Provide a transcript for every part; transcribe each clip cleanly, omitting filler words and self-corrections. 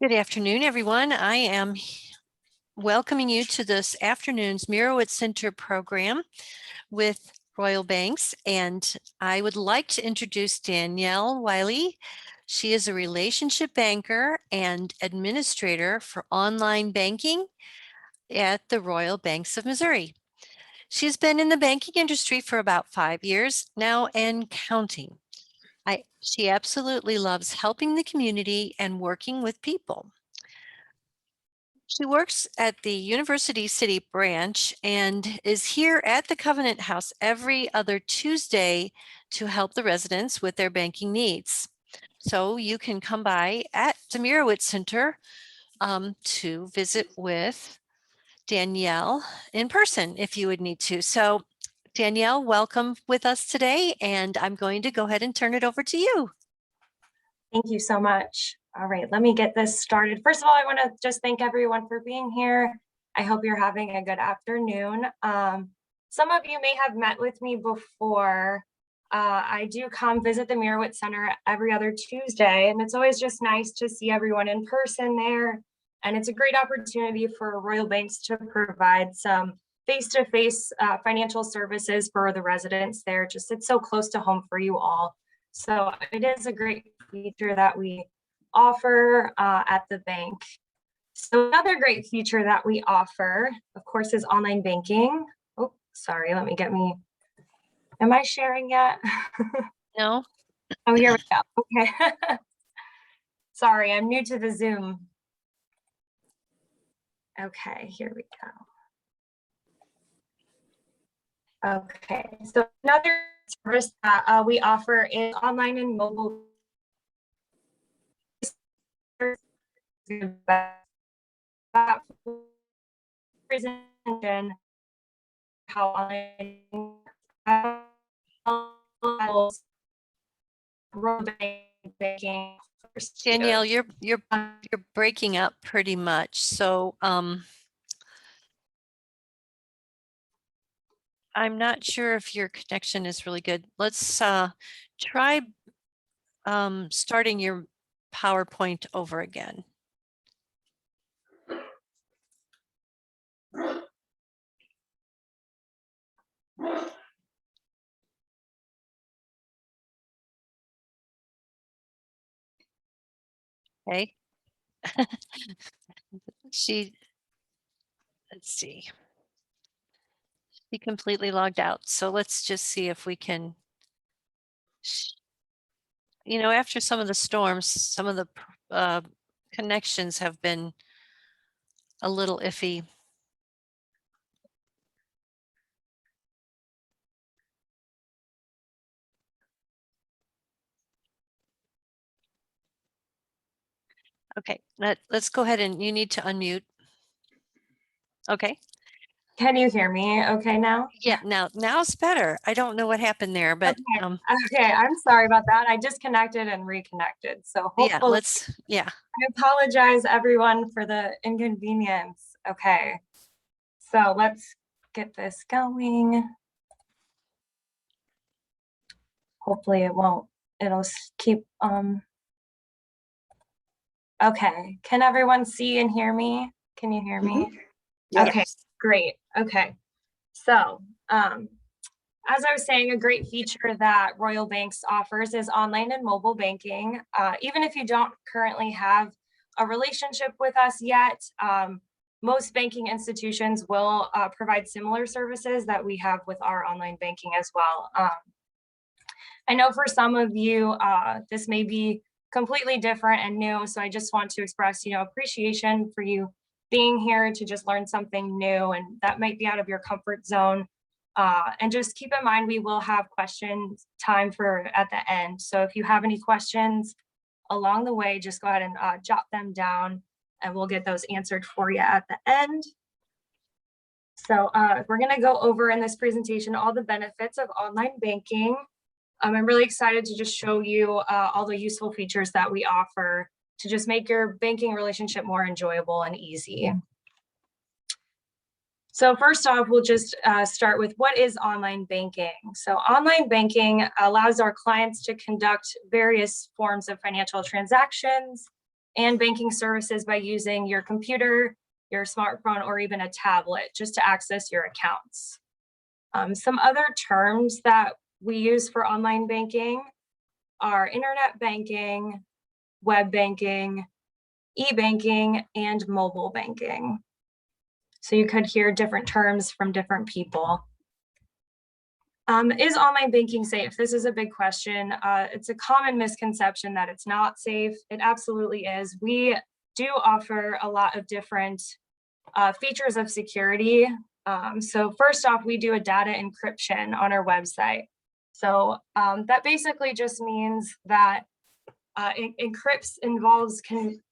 Good afternoon, everyone. I am welcoming you to this afternoon's Mirowitz Center program with Royal Banks, and I would like to introduce Danielle Wyllie. She is a relationship banker and administrator for online banking at the Royal Banks of Missouri. She's been in the banking industry for about 5 years now and counting. She absolutely loves helping the community and working with people. She works at the University City branch and is here at the Covenant House every other Tuesday to help the residents with their banking needs. So you can come by at the Mirowitz Center to visit with Danielle in person if you would need to. So Danielle, welcome with us today, and I'm going to go ahead and turn it over to you. Thank you so much. All right, let me get this started. First of all, I want to just thank everyone for being here. I hope you're having a good afternoon. Some of you may have met with me before. I do come visit the Mirowitz Center every other Tuesday, and it's always just nice to see everyone in person there. And it's a great opportunity for Royal Banks to provide some face-to-face financial services for the residents there. Just it's so close to home for you all. So it is a great feature that we offer at the bank. So another great feature that we offer, of course, is online banking. Oh, sorry, let me get me. Am I sharing yet? No? Oh, here we go. Okay. Sorry, I'm new to the Zoom. Okay, here we go. Okay, so another service that we offer is online and mobile presentation how online banking. Danielle, you're breaking up pretty much. So I'm not sure if your connection is really good. Let's try starting your PowerPoint over again. Okay. Let's see. She completely logged out. So let's just see if we can, after some of the storms, some of the connections have been a little iffy. Okay, let's go ahead and you need to unmute. Okay. Can you hear me okay now? Yeah, now it's better. I don't know what happened there, but okay, I'm sorry about that. I disconnected and reconnected. So hopefully, yeah. I apologize everyone for the inconvenience. Okay, so let's get this going. Hopefully it'll keep okay, can everyone see and hear me? Can you hear me? Yes. Okay, great. Okay, so as I was saying, a great feature that Royal Banks offers is online and mobile banking. Even if you don't currently have a relationship with us yet, most banking institutions will provide similar services that we have with our online banking as well. I know for some of you, this may be completely different and new, so I just want to express, appreciation for you being here to just learn something new, and that might be out of your comfort zone. And just keep in mind, we will have questions time for at the end. So if you have any questions along the way, just go ahead and jot them down and we'll get those answered for you at the end. So we're gonna go over in this presentation all the benefits of online banking. I'm really excited to just show you all the useful features that we offer to just make your banking relationship more enjoyable and easy. So first off, we'll just start with what is online banking. So online banking allows our clients to conduct various forms of financial transactions and banking services by using your computer, your smartphone, or even a tablet just to access your accounts. Some other terms that we use for online banking are internet banking, web banking, e-banking, and mobile banking. So you could hear different terms from different people. Is online banking safe? This is a big question. It's a common misconception that it's not safe. It absolutely is. We do offer a lot of different features of security. So first off, we do a data encryption on our website. So that basically just means that involves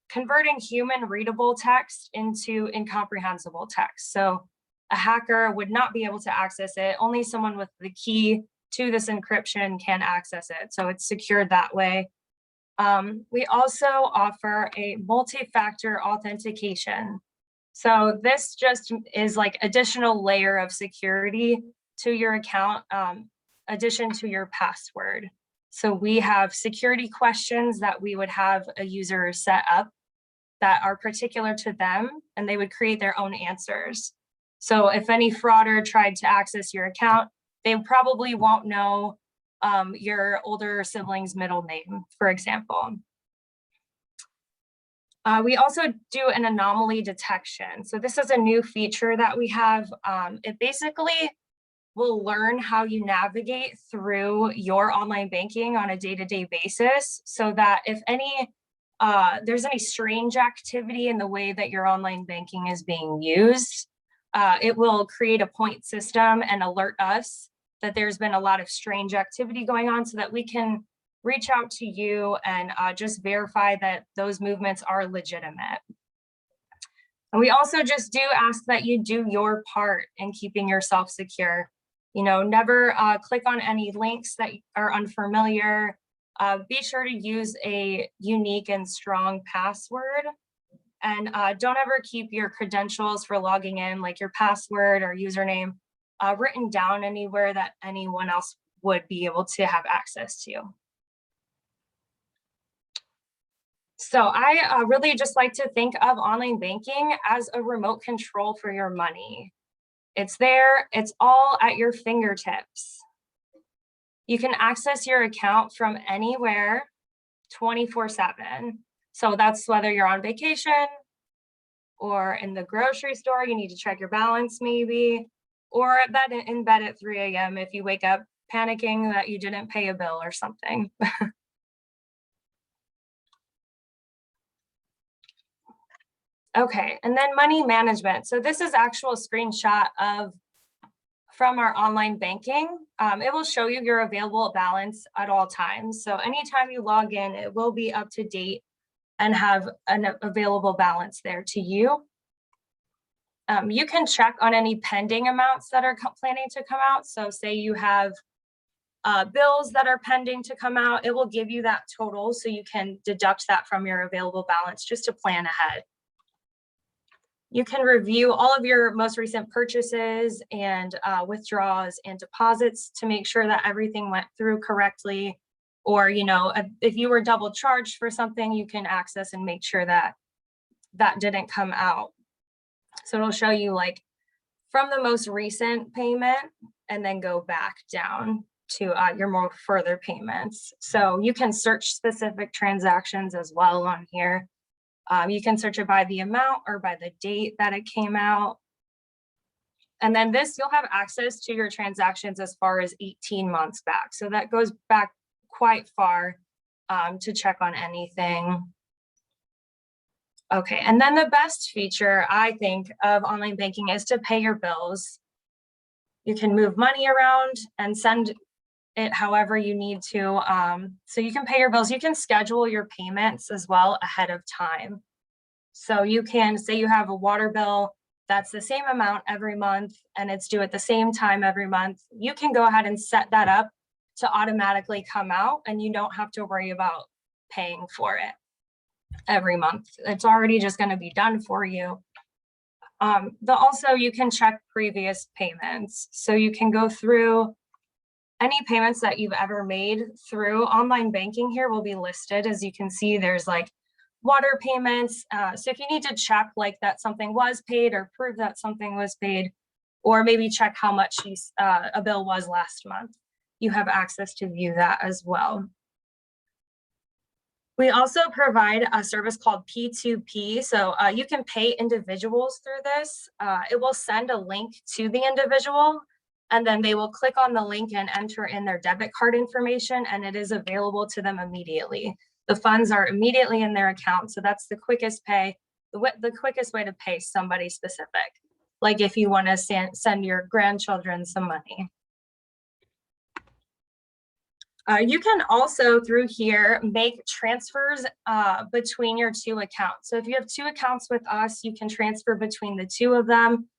converting human readable text into incomprehensible text. So a hacker would not be able to access it. Only someone with the key to this encryption can access it. So it's secured that way. We also offer a multi-factor authentication. So this just is like additional layer of security to your account, addition to your password. So we have security questions that we would have a user set up that are particular to them, and they would create their own answers. So if any frauder tried to access your account, they probably won't know your older sibling's middle name, for example. We also do an anomaly detection. So this is a new feature that we have. It basically will learn how you navigate through your online banking on a day-to-day basis, so that if there's any strange activity in the way that your online banking is being used, it will create a point system and alert us that there's been a lot of strange activity going on, so that we can reach out to you and just verify that those movements are legitimate. And we also just do ask that you do your part in keeping yourself secure. You know, never click on any links that are unfamiliar. Be sure to use a unique and strong password. And don't ever keep your credentials for logging in, like your password or username, written down anywhere that anyone else would be able to have access to. So I really just like to think of online banking as a remote control for your money. It's there, it's all at your fingertips. You can access your account from anywhere 24/7. So that's whether you're on vacation or in the grocery store, you need to check your balance maybe, or in bed at 3 a.m. if you wake up panicking that you didn't pay a bill or something. Okay, and then money management. So this is actual screenshot from our online banking. It will show you your available balance at all times. So anytime you log in, it will be up to date and have an available balance there to you. You can check on any pending amounts that are planning to come out. So say you have bills that are pending to come out, it will give you that total so you can deduct that from your available balance just to plan ahead. You can review all of your most recent purchases and withdrawals and deposits to make sure that everything went through correctly. Or, you know, if you were double charged for something, you can access and make sure that that didn't come out. So it'll show you like from the most recent payment and then go back down to your more further payments. So you can search specific transactions as well on here. You can search it by the amount or by the date that it came out. And then this, you'll have access to your transactions as far as 18 months back. So that goes back quite far to check on anything. Okay, and then the best feature, I think, of online banking is to pay your bills. You can move money around and send it however you need to. So you can pay your bills. You can schedule your payments as well ahead of time. So you can say you have a water bill that's the same amount every month and it's due at the same time every month. You can go ahead and set that up to automatically come out and you don't have to worry about paying for it every month. It's already just going to be done for you. Also, you can check previous payments. So you can go through any payments that you've ever made through online banking. Here will be listed. As you can see, there's like water payments. So if you need to check like that something was paid or prove that something was paid, or maybe check how much a bill was last month, you have access to view that as well. We also provide a service called P2P. So you can pay individuals through this. It will send a link to the individual, and then they will click on the link and enter in their debit card information, and it is available to them immediately. The funds are immediately in their account. So that's the quickest pay, the quickest way to pay somebody specific. Like if you want to send your grandchildren some money. You can also through here make transfers between your two accounts. So if you have two accounts with us, you can transfer between the two of them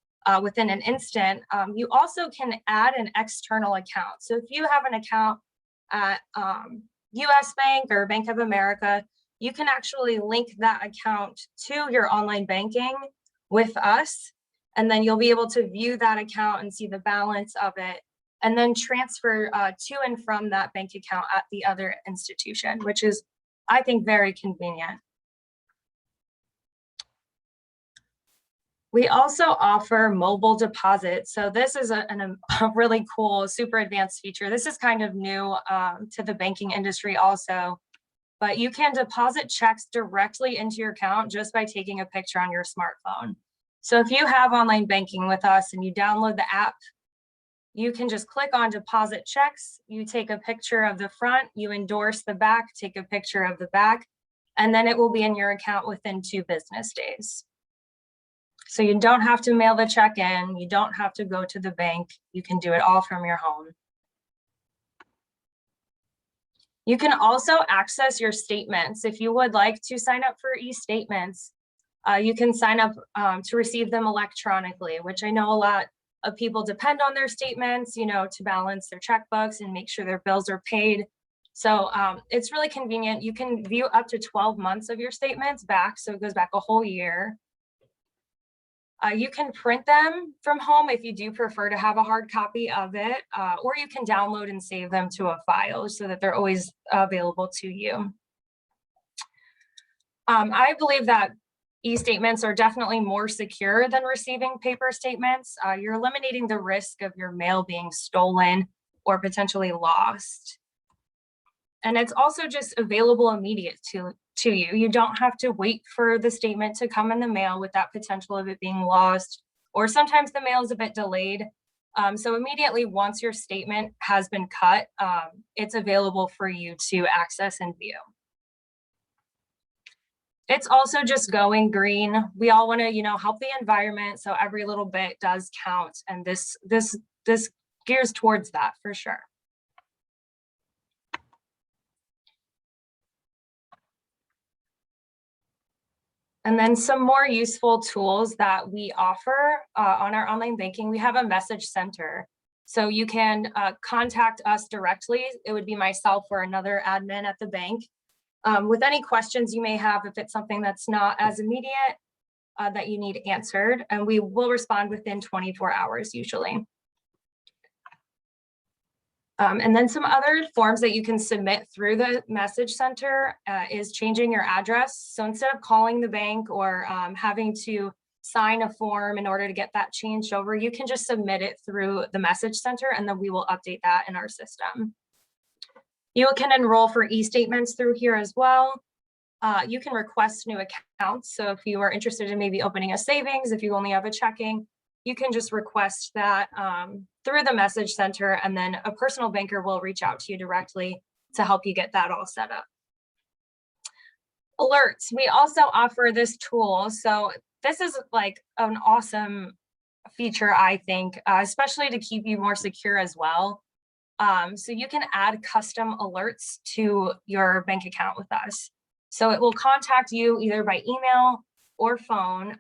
within an instant. You also can add an external account. So if you have an account at US Bank or Bank of America, you can actually link that account to your online banking with us, and then you'll be able to view that account and see the balance of it, and then transfer to and from that bank account at the other institution, which is, I think, very convenient. We also offer mobile deposit. So this is a really cool, super advanced feature. This is kind of new to the banking industry also, but you can deposit checks directly into your account just by taking a picture on your smartphone. So if you have online banking with us and you download the app, you can just click on deposit checks, you take a picture of the front, you endorse the back, take a picture of the back, and then it will be in your account within 2 business days. So you don't have to mail the check in, you don't have to go to the bank, you can do it all from your home. You can also access your statements. If you would like to sign up for e-statements, you can sign up to receive them electronically, which I know a lot of people depend on their statements, you know, to balance their checkbooks and make sure their bills are paid. So it's really convenient. You can view up to 12 months of your statements back, so it goes back a whole year. You can print them from home if you do prefer to have a hard copy of it, or you can download and save them to a file so that they're always available to you. I believe that e-statements are definitely more secure than receiving paper statements. You're eliminating the risk of your mail being stolen or potentially lost. And it's also just available immediate to you. You don't have to wait for the statement to come in the mail with that potential of it being lost, or sometimes the mail is a bit delayed. So immediately once your statement has been cut, it's available for you to access and view. It's also just going green. We all want to, you know, help the environment, so every little bit does count, and this gears towards that for sure. And then some more useful tools that we offer on our online banking. We have a message center. So you can contact us directly. It would be myself or another admin at the bank with any questions you may have, if it's something that's not as immediate that you need answered, and we will respond within 24 hours usually. And then some other forms that you can submit through the message center is changing your address. So instead of calling the bank or having to sign a form in order to get that changed over, you can just submit it through the message center, and then we will update that in our system. You can enroll for e-statements through here as well. You can request new accounts. So if you are interested in maybe opening a savings, if you only have a checking, you can just request that through the message center, and then a personal banker will reach out to you directly to help you get that all set up. Alerts. We also offer this tool. So this is like an awesome feature, I think, especially to keep you more secure as well. So you can add custom alerts to your bank account with us. So it will contact you either by email or phone,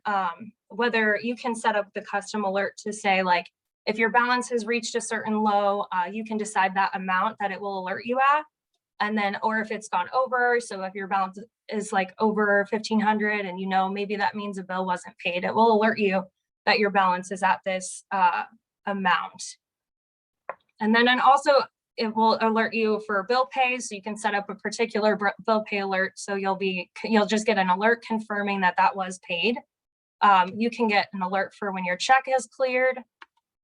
whether you can set up the custom alert to say, like, if your balance has reached a certain low, you can decide that amount that it will alert you at. And then, or if it's gone over, so if your balance is like over 1,500 and you know maybe that means a bill wasn't paid, it will alert you that your balance is at this amount. And then also it will alert you for bill pay. So you can set up a particular bill pay alert. So you'll just get an alert confirming that that was paid. You can get an alert for when your check is cleared,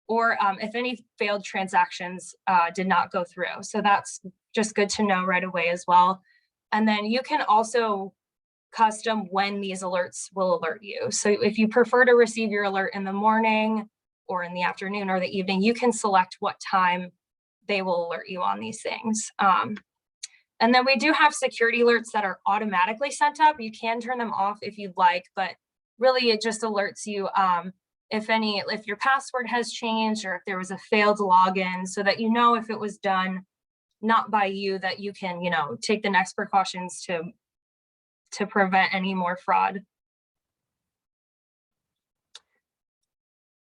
or if any failed transactions did not go through. So that's just good to know right away as well. And then you can also custom when these alerts will alert you. So if you prefer to receive your alert in the morning or in the afternoon or the evening, you can select what time they will alert you on these things. And then we do have security alerts that are automatically sent up. You can turn them off if you'd like, but really it just alerts you if your password has changed or if there was a failed login, so that you know if it was done not by you, that you can, take the next precautions to prevent any more fraud.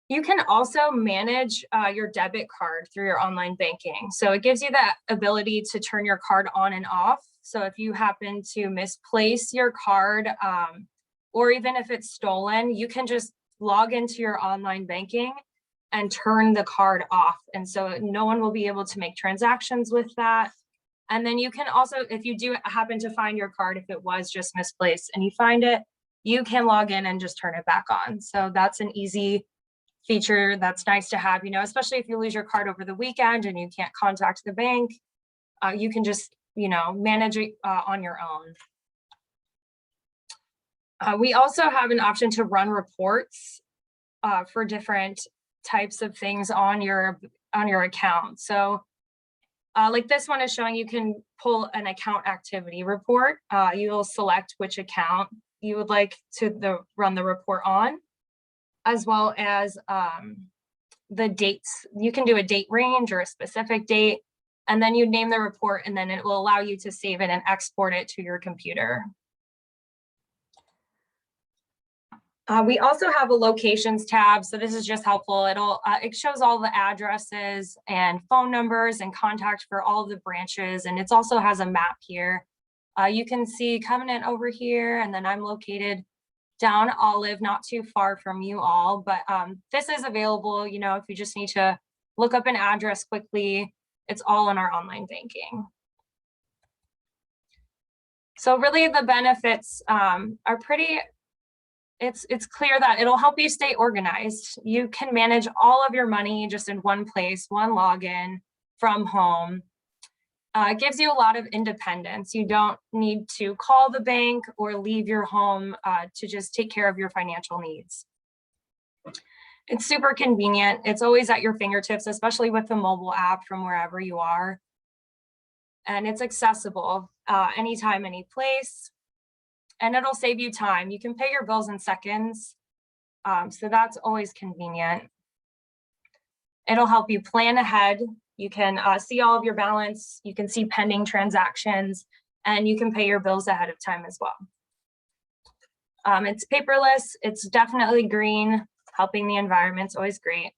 You can also manage your debit card through your online banking. So it gives you that ability to turn your card on and off. So if you happen to misplace your card, or even if it's stolen, you can just log into your online banking and turn the card off. And so no one will be able to make transactions with that. And then you can also, if you do happen to find your card, if it was just misplaced and you find it, you can log in and just turn it back on. So that's an easy feature that's nice to have, especially if you lose your card over the weekend and you can't contact the bank, you can just, manage it on your own. We also have an option to run reports for different types of things on your account. So like this one is showing, you can pull an account activity report. You will select which account you would like to run the report on, as well as the dates. You can do a date range or a specific date, and then you name the report, and then it will allow you to save it and export it to your computer. We also have a locations tab. So this is just helpful. It shows all the addresses and phone numbers and contact for all of the branches. And it also has a map here. You can see Covenant over here, and then I'm located down Olive, not too far from you all, but this is available, if you just need to look up an address quickly. It's all in our online banking. So really the benefits are pretty, it's clear that it'll help you stay organized. You can manage all of your money just in one place, one login from home. It gives you a lot of independence. You don't need to call the bank or leave your home to just take care of your financial needs. It's super convenient. It's always at your fingertips, especially with the mobile app from wherever you are. And it's accessible anytime, any place. And it'll save you time. You can pay your bills in seconds. So that's always convenient. It'll help you plan ahead. You can see all of your balance. You can see pending transactions, and you can pay your bills ahead of time as well. It's paperless. It's definitely green. Helping the environment's always great.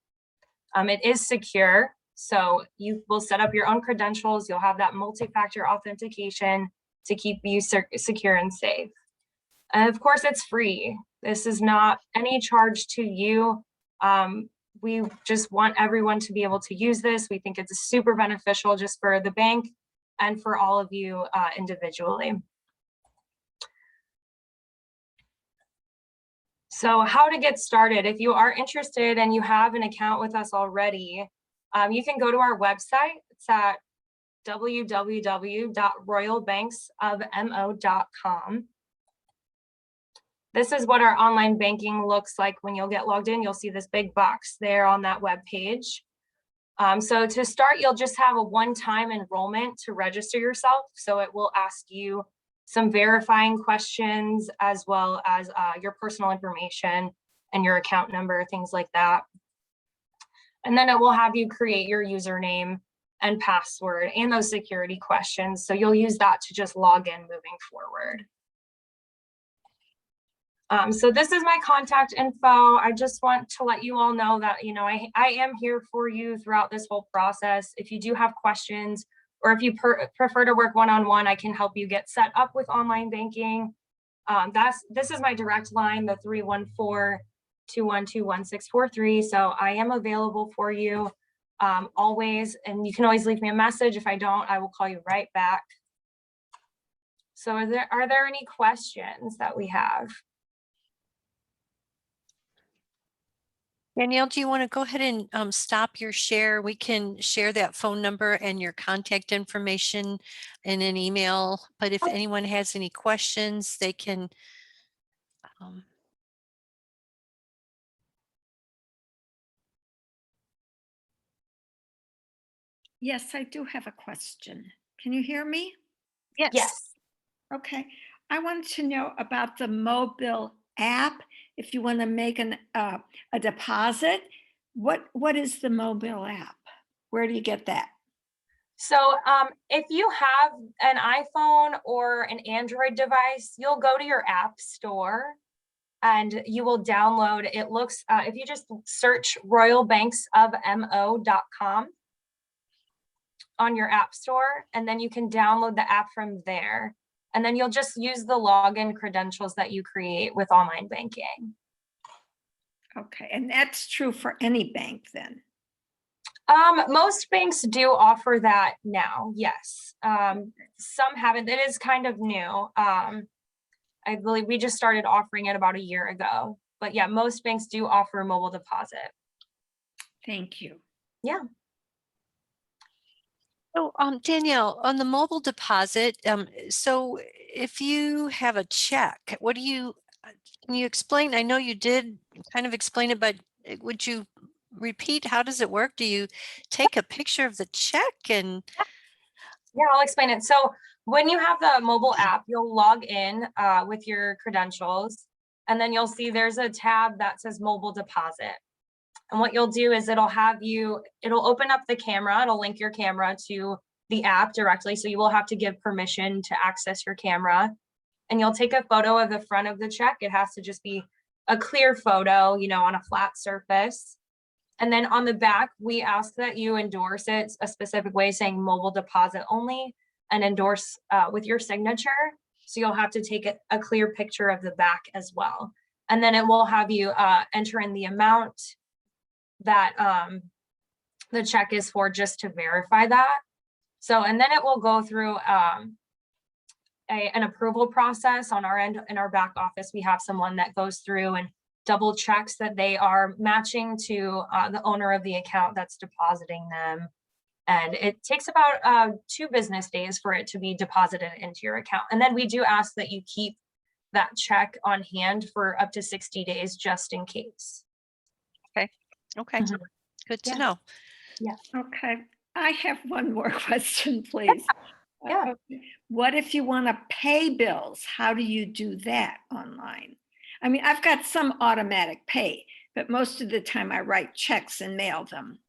It is secure. So you will set up your own credentials. You'll have that multi-factor authentication to keep you secure and safe. And of course, it's free. This is not any charge to you. We just want everyone to be able to use this. We think it's super beneficial just for the bank and for all of you individually. So how to get started? If you are interested and you have an account with us already, you can go to our website. It's at www.royalbanksofmo.com. This is what our online banking looks like when you'll get logged in. You'll see this big box there on that web page. So to start, you'll just have a one-time enrollment to register yourself. So it will ask you some verifying questions, as well as your personal information and your account number, things like that. And then it will have you create your username and password and those security questions. So you'll use that to just log in moving forward. So this is my contact info. I just want to let you all know that, I am here for you throughout this whole process. If you do have questions, or if you prefer to work one-on-one, I can help you get set up with online banking. This is my direct line, the 314-212-1643. So I am available for you. always, and you can always leave me a message. If I don't, I will call you right back. So are there any questions that we have? Danielle, do you want to go ahead and stop your share? We can share that phone number and your contact information in an email. But if anyone has any questions, they can. Yes, I do have a question. Can you hear me? Yes. Yes. Okay. I wanted to know about the mobile app. If you want to make a deposit, what is the mobile app? Where do you get that? So if you have an iPhone or an Android device, you'll go to your app store and you will download. It looks, if you just search royalbanksofmo.com on your app store, and then you can download the app from there. And then you'll just use the login credentials that you create with online banking. Okay, and that's true for any bank then? Most banks do offer that now, yes. Some haven't. It is kind of new. I believe we just started offering it about a year ago. But yeah, most banks do offer mobile deposit. Thank you. Yeah. So Danielle, on the mobile deposit, so if you have a check, what do you, can you explain? I know you did kind of explain it, but would you repeat? How does it work? Do you take a picture of the check and? Yeah, I'll explain it. So when you have the mobile app, you'll log in with your credentials, and then you'll see there's a tab that says mobile deposit. And what you'll do is it'll open up the camera, it'll link your camera to the app directly. So you will have to give permission to access your camera. And you'll take a photo of the front of the check. It has to just be a clear photo, on a flat surface. And then on the back, we ask that you endorse it a specific way, saying mobile deposit only, and endorse with your signature. So you'll have to take a clear picture of the back as well. And then it will have you enter in the amount that the check is for, just to verify that. So, and then it will go through an approval process on our end. In our back office, we have someone that goes through and double checks that they are matching to the owner of the account that's depositing them. And it takes about 2 business days for it to be deposited into your account. And then we do ask that you keep that check on hand for up to 60 days, just in case. Okay, Mhm. good to Yeah. know. Okay, I have one more question, please. Yeah. Okay. What if you want to pay bills? How do you do that online? I mean, I've got some automatic pay, but most of the time I write checks and mail them.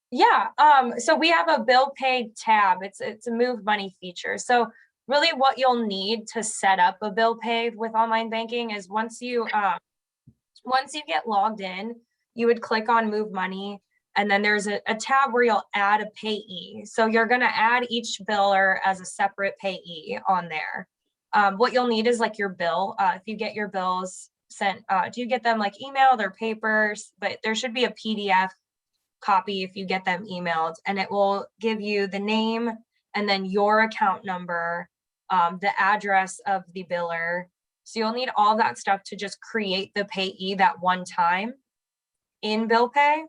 Yeah, so we have a bill pay tab. It's a move money feature. So really what you'll need to set up a bill pay with online banking is once you get logged in, you would click on move money, and then there's a tab where you'll add a payee. So you're gonna add each biller as a separate payee on there. What you'll need is like your bill. If you get your bills sent, do you get them like emailed or papers? But there should be a PDF copy if you get them emailed, and it will give you the name and then your account number, the address of the biller. So you'll need all that stuff to just create the payee that one time in bill pay,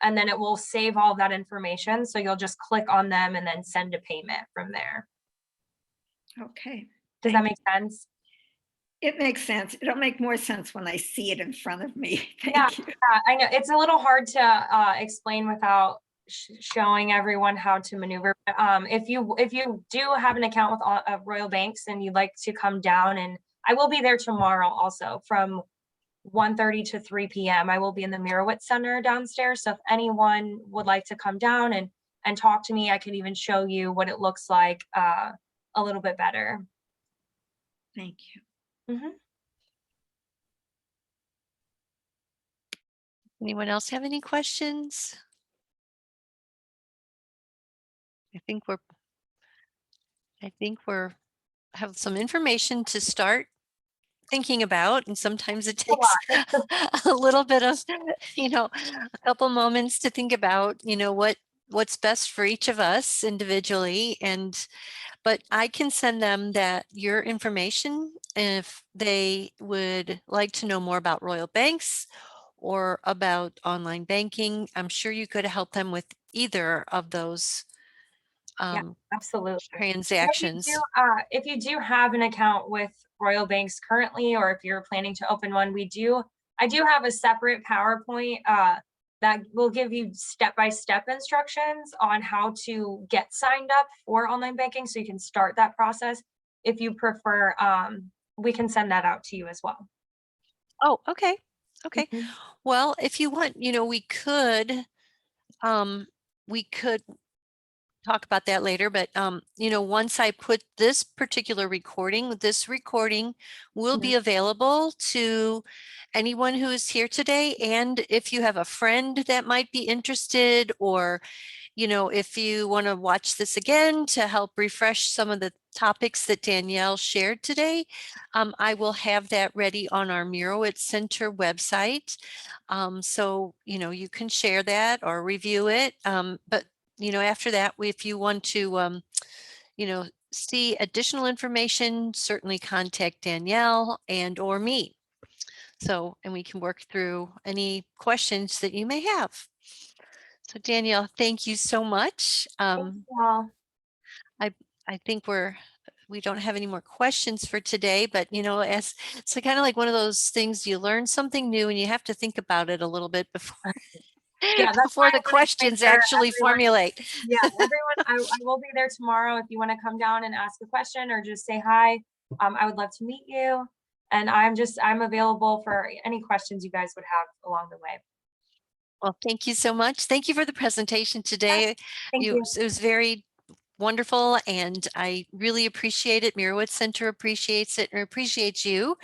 and then it will save all that information. So you'll just click on them and then send a payment from there. Okay. Does that make sense? It makes sense. It'll make more sense when I see it in front of me. Yeah, Thank you. I know it's a little hard to explain without showing everyone how to maneuver. If you do have an account with Royal Banks and you'd like to come down, and I will be there tomorrow also from 1:30 to 3 p.m. I will be in the Mirowitz Center downstairs. So if anyone would like to come down and talk to me, I could even show you what it looks like a little bit better. Thank you. Mhm. Anyone else have any questions? I think we're have some information to start thinking about, and sometimes it A lot. takes a little bit of, a couple moments to think about, what's best for each of us individually. But I can send them your information if they would like to know more about Royal Banks or about online banking. I'm sure you could help them with either of those Yeah, absolutely. transactions. If you do have an account with Royal Banks currently, or if you're planning to open one, I do have a separate PowerPoint that will give you step-by-step instructions on how to get signed up for online banking, so you can start that process. If you prefer, we can send that out to you as well. Oh, okay. Okay. Mhm. Well, if you want, we could talk about that later, but once I put this recording will be available to anyone who is here today. And if you have a friend that might be interested, or if you want to watch this again to help refresh some of the topics that Danielle shared today, I will have that ready on our Merowitz Center website. So, you can share that or review it. But, after that, if you want to, see additional information, certainly contact Danielle or me. So, and we can work through any questions that you may have. So Danielle, thank you so much. Thanks, y'all. I think we don't have any more questions for today, but as it's kind of like one of those things, you learn something new and you have to think about it a little bit before Yeah, that's why before I the wanted to make questions sure actually everyone, formulate. yeah, everyone, I will be there tomorrow if you want to come down and ask a question or just say hi. I would love to meet you. And I'm available for any questions you guys would have along the way. Well, thank you so much. Thank you for the presentation today. Thank you. It was very wonderful, and I really appreciate it. Merowitz Center appreciates it and appreciates you,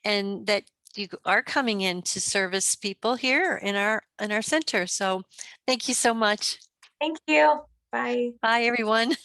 and that you are coming in to service people here in our center. So thank you so much. Thank you. Bye. Bye, everyone.